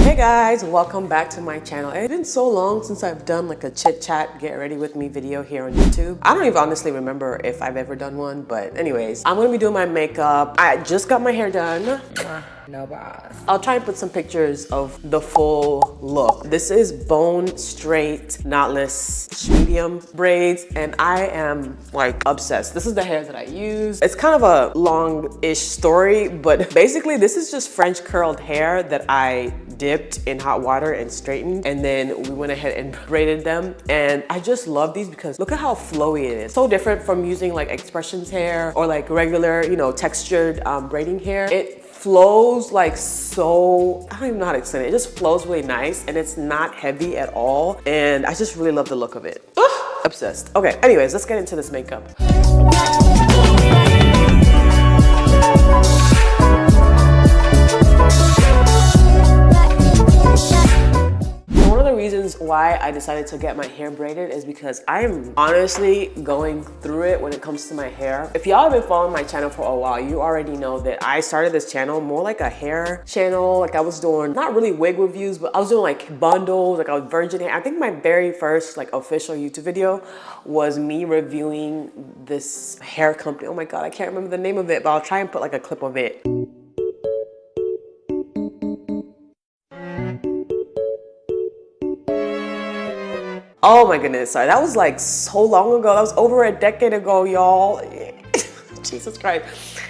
Hey guys, welcome back to my channel. It's been so long since I've done like a chit chat get ready with me video here on YouTube. I don't even honestly remember if I've ever done one, but anyways, I'm gonna be doing my makeup. I just got my hair done. No boss. I'll try and put some pictures of the full look. This is bone straight, knotless, medium braids, and I am like obsessed. This is the hair that I use. It's kind of a long-ish story, but basically this is just French curled hair that I dipped in hot water and straightened, and then we went ahead and braided them. And I just love these because look at how flowy it is. So different from using like expressions hair or like regular, you know, textured braiding hair. It flows like so, I don't even know how to explain it. It just flows really nice and it's not heavy at all. And I just really love the look of it. Ugh, obsessed. Okay, anyways, let's get into this makeup. One of the reasons why I decided to get my hair braided is because I am honestly going through it when it comes to my hair. If y'all have been following my channel for a while, you already know that I started this channel more like a hair channel. Like I was doing, not really wig reviews, but I was doing like bundles, like I was virgin hair. I think my very first like official YouTube video was me reviewing this hair company. Oh my God, I can't remember the name of it, but I'll try and put like a clip of it. Oh my goodness, sorry, that was like so long ago. That was over a decade ago, y'all. Jesus Christ.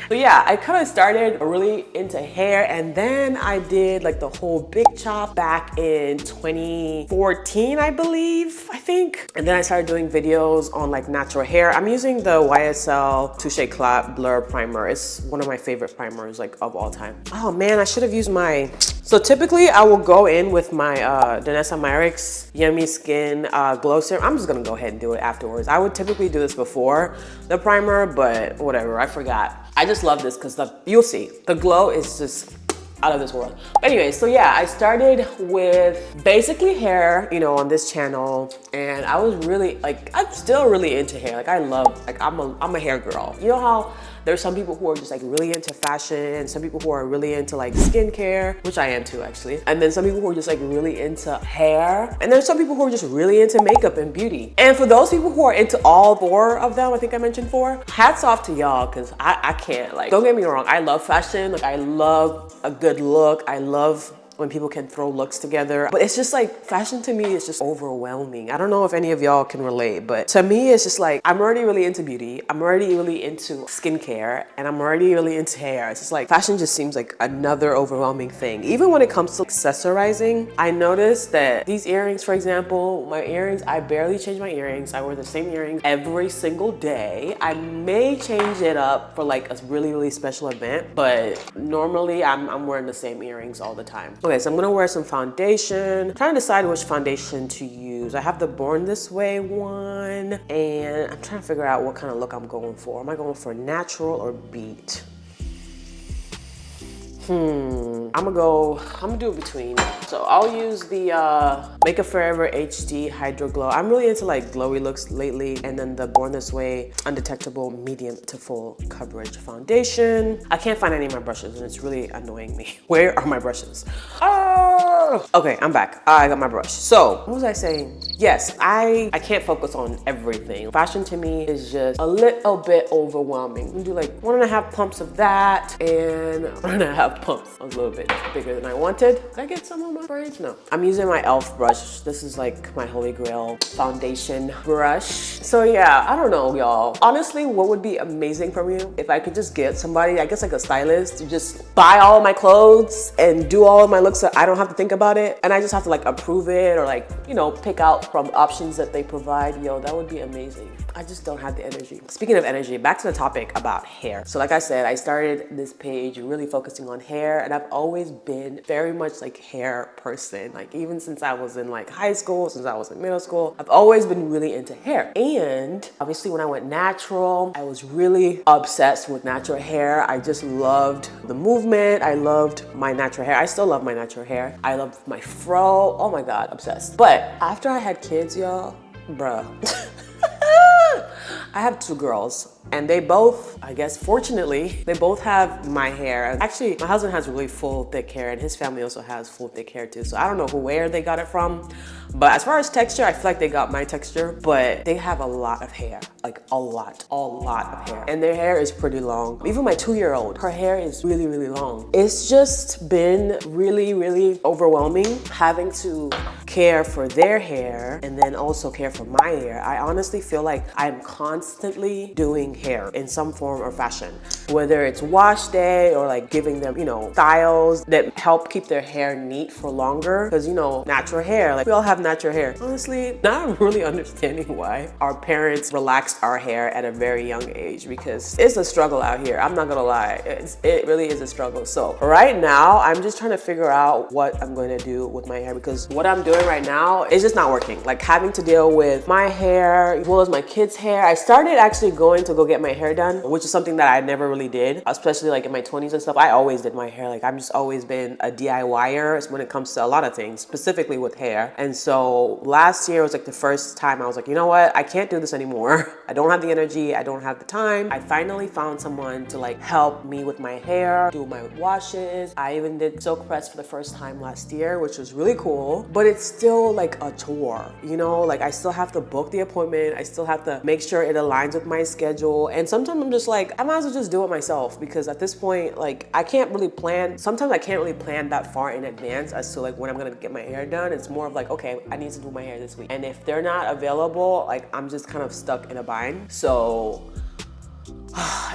But yeah, I kind of started really into hair, and then I did like the whole big chop back in 2014, I believe, I think. And then I started doing videos on like natural hair. I'm using the YSL Touche Éclat Blur Primer. It's one of my favorite primers like of all time. Oh man, I should have used my... So typically I will go in with my Danessa Myricks Yummy Skin Glow Serum. I'm just gonna go ahead and do it afterwards. I would typically do this before the primer, but whatever, I forgot. I just love this because you'll see, the glow is just out of this world. But anyway, so yeah, I started with basically hair, you know, on this channel, and I was really like, I'm still really into hair. Like I love, like I'm a hair girl. You know how there's some people who are just like really into fashion, some people who are really into like skincare, which I am too actually. And then some people who are just like really into hair. And there's some people who are just really into makeup and beauty. And for those people who are into all four of them, I think I mentioned four, hats off to y'all, because I can't, like, don't get me wrong, I love fashion. Like I love a good look. I love when people can throw looks together. But it's just like, fashion to me is just overwhelming. I don't know if any of y'all can relate, but to me, it's just like, I'm already really into beauty. I'm already really into skincare, and I'm already really into hair. It's just like, fashion just seems like another overwhelming thing. Even when it comes to accessorizing, I noticed that these earrings, for example, my earrings, I barely change my earrings. I wear the same earrings every single day. I may change it up for like a really, really special event, but normally I'm wearing the same earrings all the time. Okay, so I'm gonna wear some foundation. I'm trying to decide which foundation to use. I have the Born This Way one, and I'm trying to figure out what kind of look I'm going for. Am I going for natural or beat? I'm gonna do it between. So I'll use the Makeup Forever HD Hydro Glow. I'm really into like glowy looks lately. And then the Born This Way Undetectable Medium to Full Coverage Foundation. I can't find any of my brushes and it's really annoying me. Where are my brushes? Oh! Okay, I'm back. I got my brush. So, what was I saying? Yes, I can't focus on everything. Fashion to me is just a little bit overwhelming. I'm gonna do like 1.5 pumps of that and 1.5 pumps. A little bit bigger than I wanted. Did I get some on my braids? No. I'm using my e.l.f. brush. This is like my holy grail foundation brush. So yeah, I don't know, y'all. Honestly, what would be amazing for me if I could just get somebody, I guess like a stylist, to just buy all of my clothes and do all of my looks so I don't have to think about it. And I just have to like approve it or like, you know, pick out from options that they provide. Yo, that would be amazing. I just don't have the energy. Speaking of energy, back to the topic about hair. So like I said, I started this page really focusing on hair, and I've always been very much like hair person. Like even since I was in like high school, since I was in middle school, I've always been really into hair. And obviously when I went natural, I was really obsessed with natural hair. I just loved the movement. I loved my natural hair. I still love my natural hair. I love my fro. Oh my God, obsessed. But after I had kids, y'all, bruh. I have two girls and they both, I guess fortunately, they both have my hair. Actually, my husband has really full thick hair and his family also has full thick hair too. So I don't know where they got it from. But as far as texture, I feel like they got my texture, but they have a lot of hair, like a lot of hair. And their hair is pretty long. Even my 2-year-old, her hair is really, really long. It's just been really, really overwhelming having to care for their hair and then also care for my hair. I honestly feel like I'm constantly doing hair in some form or fashion, whether it's wash day or like giving them, you know, styles that help keep their hair neat for longer. Because, you know, natural hair, like we all have natural hair. Honestly, not really understanding why our parents relaxed our hair at a very young age, because it's a struggle out here. I'm not gonna lie, it really is a struggle. So right now, I'm just trying to figure out what I'm going to do with my hair, because what I'm doing right now is just not working. Like having to deal with my hair as well as my kids' hair. I started actually going to go get my hair done, which is something that I never really did, especially like in my 20s and stuff. I always did my hair. Like I've just always been a DIYer when it comes to a lot of things, specifically with hair. And so last year was like the first time I was like, you know what? I can't do this anymore. I don't have the energy. I don't have the time. I finally found someone to like help me with my hair, do my washes. I even did silk press for the first time last year, which was really cool, but it's still like a chore, you know? Like I still have to book the appointment. I still have to make sure it aligns with my schedule. And sometimes I'm just like, I might as well just do it myself, because at this point, like I can't really plan. Sometimes I can't really plan that far in advance as to like when I'm gonna get my hair done. It's more of like, okay, I need to do my hair this week. And if they're not available, like I'm just kind of stuck in a bind. So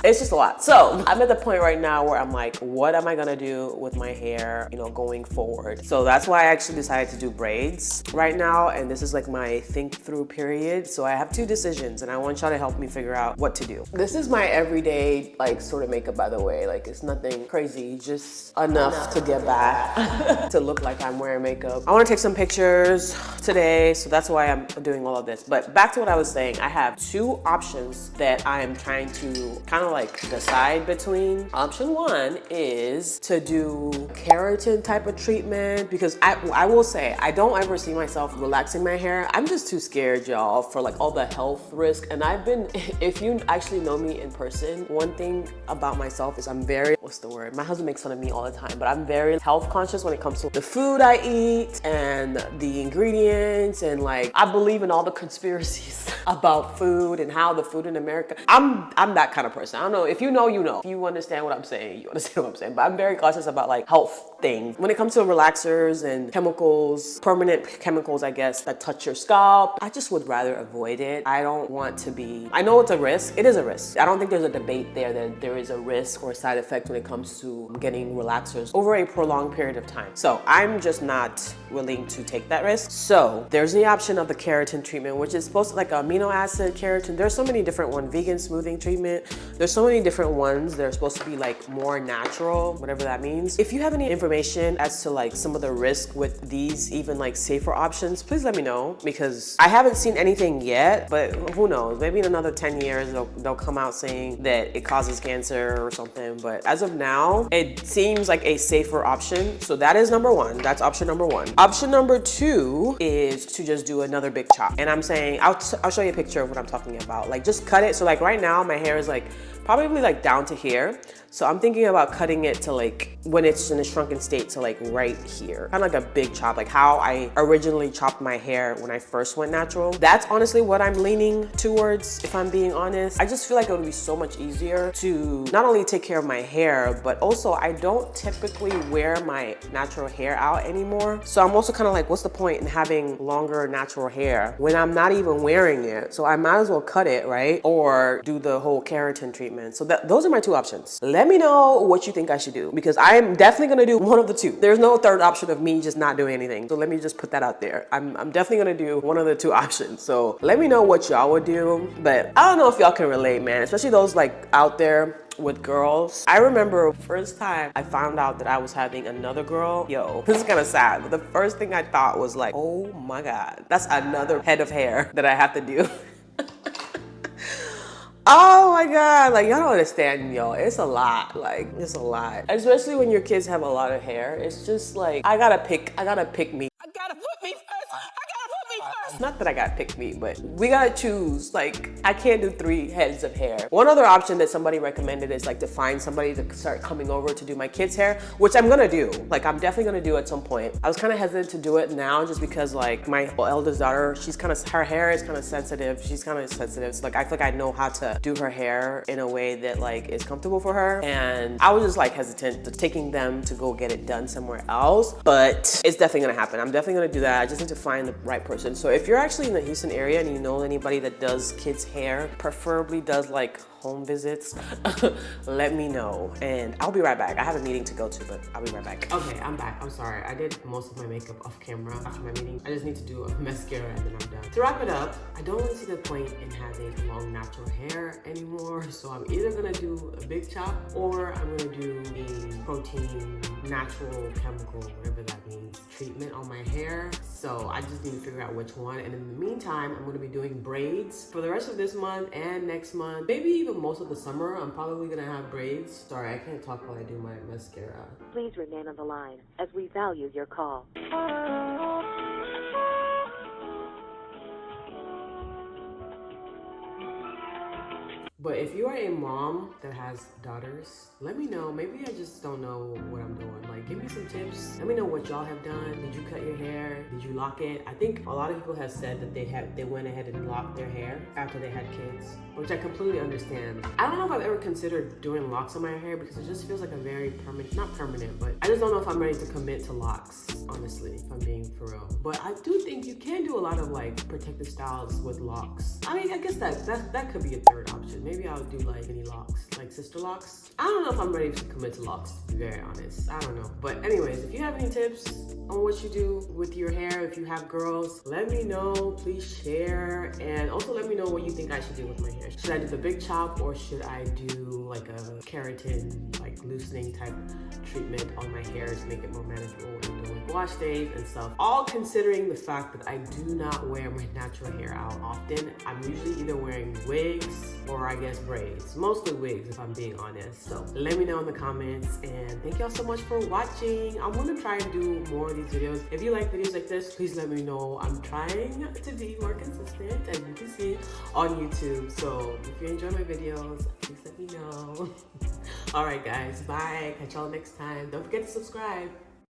it's just a lot. So I'm at the point right now where I'm like, what am I gonna do with my hair, you know, going forward? So that's why I actually decided to do braids right now. And this is like my think through period. So I have two decisions and I want y'all to help me figure out what to do. This is my everyday like sort of makeup, by the way. Like it's nothing crazy, just enough to get by to look like I'm wearing makeup. I wanna take some pictures today. So that's why I'm doing all of this. But back to what I was saying, I have two options that I'm trying to kind of like decide between. Option one is to do keratin type of treatment, because I will say I don't ever see myself relaxing my hair. I'm just too scared, y'all, for like all the health risk. And I've been, if you actually know me in person, one thing about myself is I'm very, what's the word? My husband makes fun of me all the time, but I'm very health conscious when it comes to the food I eat and the ingredients, and like I believe in all the conspiracies about food and how the food in America. I'm that kind of person. I don't know, if you know, you know. If you understand what I'm saying, you understand what I'm saying. But I'm very cautious about like health things. When it comes to relaxers and chemicals, permanent chemicals, I guess, that touch your scalp, I just would rather avoid it. I don't want to be, I know it's a risk. It is a risk. I don't think there's a debate there that there is a risk or a side effect when it comes to getting relaxers over a prolonged period of time. So I'm just not willing to take that risk. So there's the option of the keratin treatment, which is supposed to like amino acid keratin. There's so many different ones, vegan smoothing treatment. There's so many different ones that are supposed to be like more natural, whatever that means. If you have any information as to like some of the risk with these, even like safer options, please let me know, because I haven't seen anything yet, but who knows? Maybe in another 10 years, they'll come out saying that it causes cancer or something. But as of now, it seems like a safer option. So that is number one. That's option number one. Option number two is to just do another big chop. And I'm saying, I'll show you a picture of what I'm talking about. Like just cut it. So like right now, my hair is like probably like down to here. So I'm thinking about cutting it to like, when it's in a shrunken state, to like right here. Kind of like a big chop, like how I originally chopped my hair when I first went natural. That's honestly what I'm leaning towards, if I'm being honest. I just feel like it would be so much easier to not only take care of my hair, but also I don't typically wear my natural hair out anymore. So I'm also kind of like, what's the point in having longer natural hair when I'm not even wearing it? So I might as well cut it, right? Or do the whole keratin treatment. So those are my two options. Let me know what you think I should do, because I am definitely gonna do one of the two. There's no third option of me just not doing anything. So let me just put that out there. I'm definitely gonna do one of the two options. So let me know what y'all would do. But I don't know if y'all can relate, man, especially those like out there with girls. I remember first time I found out that I was having another girl. Yo, this is kind of sad, but the first thing I thought was like, oh my God, that's another head of hair that I have to do. Oh my God, like y'all don't understand, yo. It's a lot, like it's a lot. Especially when your kids have a lot of hair. It's just like, I gotta pick me. I gotta put me first. I gotta put me first. Not that I got pick me, but we gotta choose. Like, I can't do 3 heads of hair. One other option that somebody recommended is like to find somebody to start coming over to do my kids' hair, which I'm gonna do. Like, I'm definitely gonna do at some point. I was kind of hesitant to do it now just because like my eldest daughter, her hair is kind of sensitive. She's kind of sensitive. So like, I feel like I know how to do her hair in a way that like is comfortable for her. And I was just like hesitant to taking them to go get it done somewhere else, but it's definitely gonna happen. I'm definitely gonna do that. I just need to find the right person. So if you're actually in the Houston area and you know anybody that does kids hair, preferably does like home visits, let me know and I'll be right back. I have a meeting to go to, but I'll be right back. Okay, I'm back. I'm sorry. I did most of my makeup off camera after my meeting. I just need to do a mascara and then I'm done. To wrap it up, I don't really see the point in having long natural hair anymore. So I'm either gonna do a big chop or I'm gonna do a protein, natural, chemical, whatever that means, treatment on my hair. So I just need to figure out which one. And in the meantime, I'm gonna be doing braids for the rest of this month and next month, maybe even most of the summer. I'm probably gonna have braids. Sorry, I can't talk while I do my mascara. Please remain on the line as we value your call. But if you are a mom that has daughters, let me know. Maybe I just don't know what I'm doing. Like, give me some tips. Let me know what y'all have done. Did you cut your hair? Did you lock it? I think a lot of people have said that they went ahead and locked their hair after they had kids, which I completely understand. I don't know if I've ever considered doing locks on my hair because it just feels like a very permanent, not permanent, but I just don't know if I'm ready to commit to locks, honestly, if I'm being for real. But I do think you can do a lot of like protective styles with locks. I mean, I guess that could be a third option. Maybe I'll do like mini locks, like sister locks. I don't know if I'm ready to commit to locks, to be very honest. I don't know. But anyways, if you have any tips on what you do with your hair, if you have girls, let me know. Please share. And also let me know what you think I should do with my hair. Should I do the big chop or should I do like a keratin, like loosening type treatment on my hair to make it more manageable when I'm doing wash days and stuff? All considering the fact that I do not wear my natural hair out often. I'm usually either wearing wigs or I guess braids. Mostly wigs if I'm being honest. So let me know in the comments and thank y'all so much for watching. I'm gonna try and do more of these videos. If you like videos like this, please let me know. I'm trying to be more consistent as you can see on YouTube. So if you enjoy my videos, please let me know. All right guys, bye. Catch y'all next time. Don't forget to subscribe.